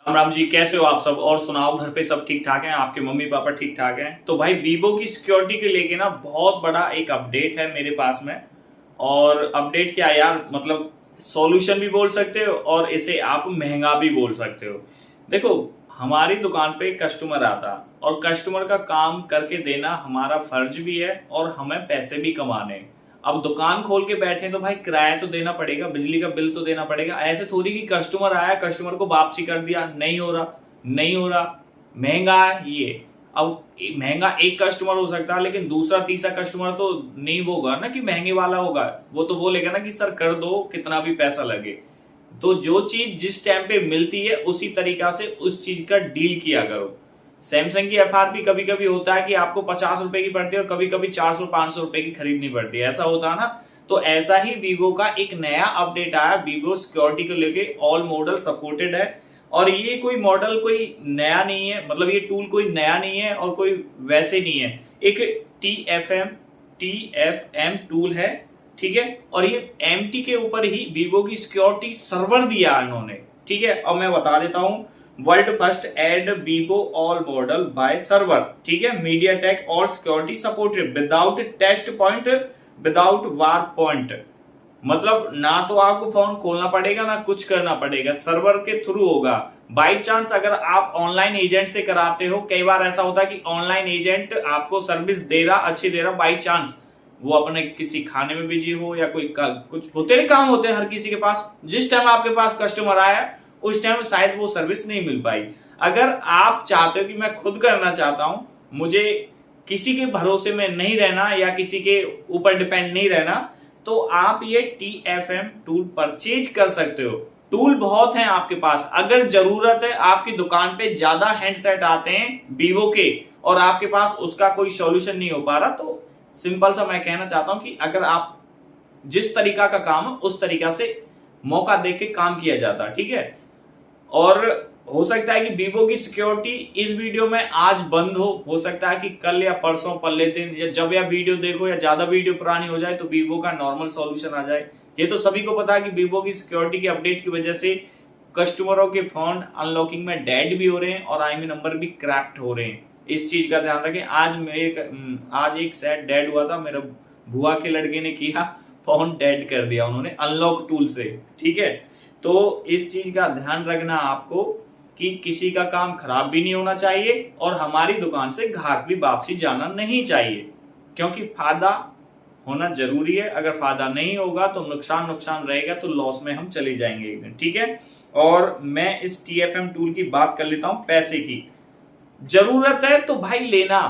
राम राम जी, कैसे हो आप सब? और सुनाओ, घर पे सब ठीक ठाक हैं? आपके मम्मी पापा ठीक ठाक हैं? तो भाई वीवो की सिक्योरिटी के लेके ना बहुत बड़ा एक अपडेट है मेरे पास में। और अपडेट क्या यार, मतलब सॉल्यूशन भी बोल सकते हो और इसे आप महंगा भी बोल सकते हो। देखो, हमारी दुकान पे कस्टमर आता और कस्टमर का काम करके देना हमारा फर्ज भी है और हमें पैसे भी कमाने हैं। अब दुकान खोल के बैठे तो भाई किराया तो देना पड़ेगा, बिजली का बिल तो देना पड़ेगा। ऐसे थोड़ी कि कस्टमर आया, कस्टमर को वापसी कर दिया, नहीं हो रहा नहीं हो रहा, महंगा है ये। अब महंगा एक कस्टमर हो सकता है, लेकिन दूसरा तीसरा कस्टमर तो नहीं होगा ना कि महंगे वाला होगा। वो तो बोलेगा ना कि सर कर दो, कितना भी पैसा लगे। तो जो चीज जिस टाइम पे मिलती है उसी तरीका से उस चीज का डील किया करो। सैमसंग की एफआरपी कभी कभी होता है कि आपको 50 रुपए की पड़ती है और कभी कभी 400-500 रुपए की खरीदनी पड़ती है, ऐसा होता है ना। तो ऐसा ही वीवो का एक नया अपडेट आया, वीवो सिक्योरिटी को लेके ऑल मॉडल सपोर्टेड है। और ये कोई मॉडल कोई नया नहीं है, मतलब ये टूल कोई नया नहीं है और कोई वैसे नहीं है। एक टी एफ एम टूल है, ठीक है। और ये एमटी के ऊपर ही वीवो की सिक्योरिटी सर्वर दिया इन्होंने, ठीक है। अब मैं बता देता हूं, world first add Vivo all model by server, ठीक है। MediaTek all security supported without test point, without war point. मतलब ना तो आपको फोन खोलना पड़ेगा ना कुछ करना पड़ेगा, सर्वर के थ्रू होगा। बाई चांस अगर आप ऑनलाइन एजेंट से कराते हो, कई बार ऐसा होता है कि ऑनलाइन एजेंट आपको सर्विस दे रहा, अच्छी दे रहा, बाई चांस वो अपने किसी खाने में बिजी हो या कोई कुछ होते नहीं काम होते हैं हर किसी के पास, जिस टाइम आपके पास कस्टमर आया उस टाइम शायद वो सर्विस नहीं मिल पाई। अगर आप चाहते हो कि मैं खुद करना चाहता हूं, मुझे किसी के भरोसे में नहीं रहना या किसी के ऊपर डिपेंड नहीं रहना, तो आप ये TFM टूल परचेज कर सकते हो। टूल बहुत हैं आपके पास, अगर जरूरत है, आपकी दुकान पे ज्यादा हैंडसेट आते हैं वीवो के और आपके पास उसका कोई सॉल्यूशन नहीं हो पा रहा, तो सिंपल सा मैं कहना चाहता हूं कि अगर आप जिस तरीका का काम है उस तरीका से मौका देके के काम किया जाता, ठीक है। और हो सकता है कि वीवो की सिक्योरिटी इस वीडियो में आज बंद हो सकता है कि कल या परसों पल्ले दिन या जब यह वीडियो देखो या ज्यादा वीडियो पुरानी हो जाए तो वीवो का नॉर्मल सॉल्यूशन आ जाए। ये तो सभी को पता है कि वीवो की सिक्योरिटी के अपडेट की वजह से कस्टमरों के फोन अनलॉकिंग में डेड भी हो रहे हैं और IMEI नंबर भी क्रैक्ट हो रहे हैं। इस चीज का ध्यान रखें। आज एक सेट डेड हुआ था, मेरा बुआ के लड़के ने किया, फोन डेड कर दिया उन्होंने अनलॉक टूल से, ठीक है। तो इस चीज का ध्यान रखना आपको कि किसी का काम खराब भी नहीं होना चाहिए और हमारी दुकान से ग्राहक भी वापसी जाना नहीं चाहिए, क्योंकि फायदा होना जरूरी है। अगर फायदा नहीं होगा तो नुकसान नुकसान रहेगा, तो लॉस में हम चले जाएंगे एक दिन, ठीक है। और मैं इस TFM टूल की बात कर लेता हूं। पैसे की जरूरत है तो भाई लेना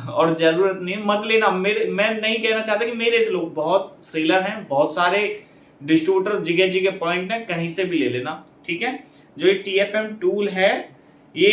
और जरूरत नहीं मत लेना। मैं नहीं कहना चाहता कि मेरे से लोग बहुत सेलर हैं, बहुत सारे डिस्ट्रीब्यूटर जगह जगह पॉइंट है, कहीं से भी ले लेना, ठीक है। जो ये TFM टूल है ये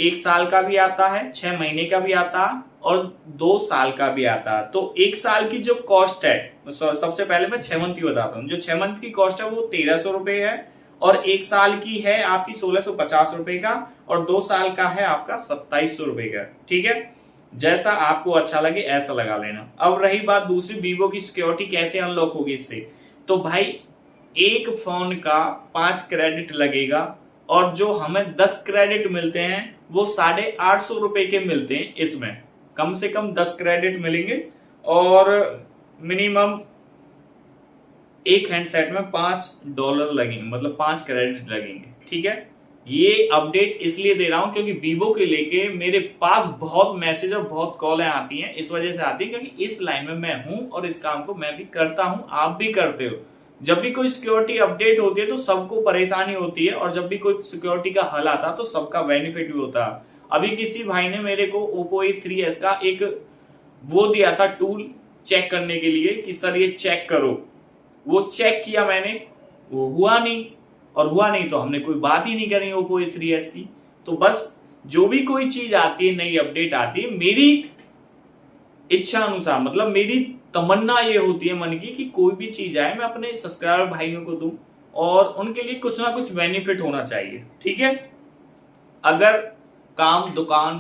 1 साल का भी आता है, 6 महीने का भी आता है और 2 साल का भी आता है। तो 1 साल की जो कॉस्ट है, सबसे पहले मैं 6 मंथ की बताता हूँ। जो 6 मंथ की कॉस्ट है वो 1300 रुपए है और 1 साल की है आपकी 1650 रुपए का और 2 साल का है आपका 2700 रुपए का, ठीक है। जैसा आपको अच्छा लगे ऐसा लगा लेना। अब रही बात दूसरी, वीवो की सिक्योरिटी कैसे अनलॉक होगी इससे, तो भाई एक फोन का 5 क्रेडिट लगेगा और जो हमें 10 क्रेडिट मिलते हैं वो 850 रुपए के मिलते हैं। इसमें कम से कम 10 क्रेडिट मिलेंगे और मिनिमम एक हैंडसेट में $5 लगेंगे, मतलब 5 क्रेडिट लगेंगे, ठीक है। ये अपडेट इसलिए दे रहा हूं क्योंकि वीवो के लेके मेरे पास बहुत मैसेज और बहुत कॉलें आती हैं, इस वजह से आती है क्योंकि इस लाइन में मैं हूं और इस काम को मैं भी करता हूं, आप भी करते हो। जब भी कोई सिक्योरिटी अपडेट होती है तो सबको परेशानी होती है और जब भी कोई सिक्योरिटी का हल आता है तो सबका बेनिफिट भी होता है। अभी किसी भाई ने मेरे को Oppo A3s का एक वो दिया था टूल चेक करने के लिए कि सर ये चेक करो। वो चेक किया मैंने, वो हुआ नहीं, और हुआ नहीं तो हमने कोई बात ही नहीं करी Oppo A3s की। तो बस जो भी कोई चीज आती है, नई अपडेट आती है, मेरी इच्छा अनुसार, मतलब मेरी तमन्ना ये होती है मन की कि कोई भी चीज आए मैं अपने सब्सक्राइबर भाइयों को दूं और उनके लिए कुछ ना कुछ बेनिफिट होना चाहिए, ठीक है। अगर काम दुकान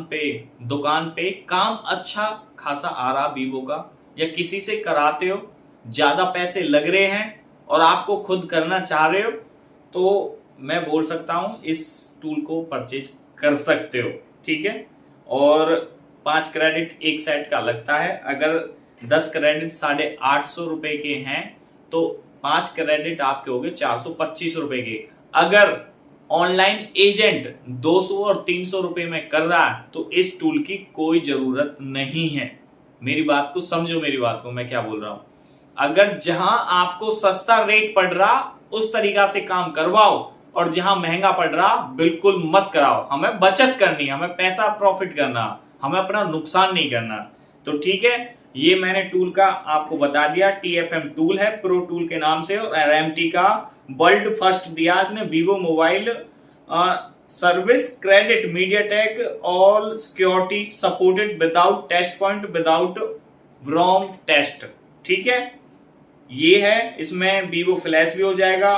पे काम अच्छा खासा आ रहा वीवो का, या किसी से कराते हो, ज्यादा पैसे लग रहे हैं और आपको खुद करना चाह रहे हो, तो मैं बोल सकता हूं इस टूल को परचेज कर सकते हो, ठीक है। और 5 क्रेडिट एक सेट का लगता है। अगर 10 क्रेडिट 850 रुपए के हैं तो 5 क्रेडिट आपके हो गए 425 रुपए के। अगर ऑनलाइन एजेंट 200 और 300 रुपए में कर रहा है तो इस टूल की कोई जरूरत नहीं है। मेरी बात को समझो, मेरी बात को मैं क्या बोल रहा हूं। अगर जहां आपको सस्ता रेट पड़ रहा उस तरीका से काम करवाओ, और जहां महंगा पड़ रहा बिल्कुल मत कराओ। हमें बचत करनी, हमें पैसा प्रॉफिट करना, हमें अपना नुकसान नहीं करना। तो ठीक है, ये मैंने टूल का आपको बता दिया। TFM टूल है, प्रो टूल के नाम से, और RMT का वर्ल्ड फर्स्ट दिया इसने। Vivo mobile service credit MediaTek all security supported without test point, without ROM test, ठीक है। ये है, इसमें वीवो फ्लैश भी हो जाएगा,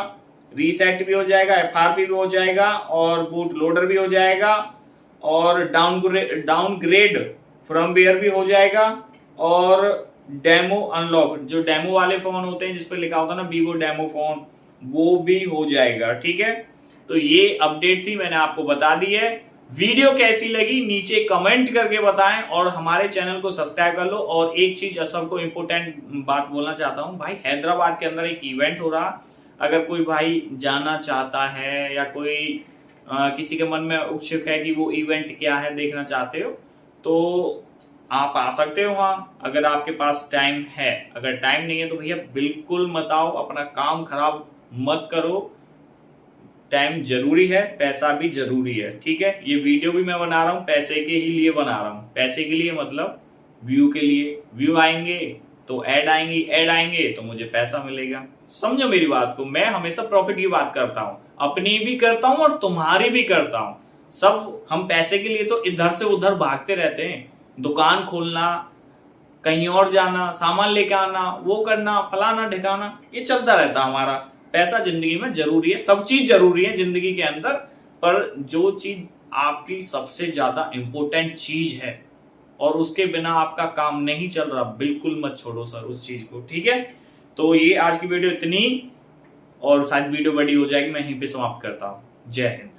रीसेट भी हो जाएगा, FRP भी हो जाएगा, और बूट लोडर भी हो जाएगा, और डाउनग्रेड फर्मवेयर भी हो जाएगा, और डेमो अनलॉक, जो डेमो वाले फोन होते हैं जिस पर लिखा होता है ना वीवो डेमो फोन, वो भी हो जाएगा, ठीक है। तो ये अपडेट थी, मैंने आपको बता दी है। वीडियो कैसी लगी नीचे कमेंट करके बताएं, और हमारे चैनल को सब्सक्राइब कर लो। और एक चीज सबको इंपोर्टेंट बात बोलना चाहता हूं भाई, हैदराबाद के अंदर एक इवेंट हो रहा, अगर कोई भाई जाना चाहता है या कोई किसी के मन में उत्सुक है कि वो इवेंट क्या है देखना चाहते हो, तो आप आ सकते हो वहां, अगर आपके पास टाइम है। अगर टाइम नहीं है तो भैया बिल्कुल मत आओ, अपना काम खराब मत करो। टाइम जरूरी है, पैसा भी जरूरी है, ठीक है। ये वीडियो भी मैं बना रहा हूं पैसे के ही लिए बना रहा हूं। पैसे के लिए मतलब व्यू के लिए। व्यू आएंगे तो ऐड आएंगी, ऐड आएंगे तो मुझे पैसा मिलेगा। समझो मेरी बात को, मैं हमेशा प्रॉफिट की बात करता हूं, अपनी भी करता हूं और तुम्हारी भी करता हूं। सब हम पैसे के लिए तो इधर से उधर भागते रहते हैं, दुकान खोलना, कहीं और जाना, सामान लेके आना, वो करना, फलाना ढिकाना, ये चलता रहता हमारा। पैसा जिंदगी में जरूरी है, सब चीज जरूरी है जिंदगी के अंदर, पर जो चीज आपकी सबसे ज्यादा इंपॉर्टेंट चीज है और उसके बिना आपका काम नहीं चल रहा, बिल्कुल मत छोड़ो सर उस चीज को, ठीक है। तो ये आज की वीडियो इतनी, और शायद वीडियो बड़ी हो जाएगी, मैं यहीं पे समाप्त करता हूं। जय हिंद।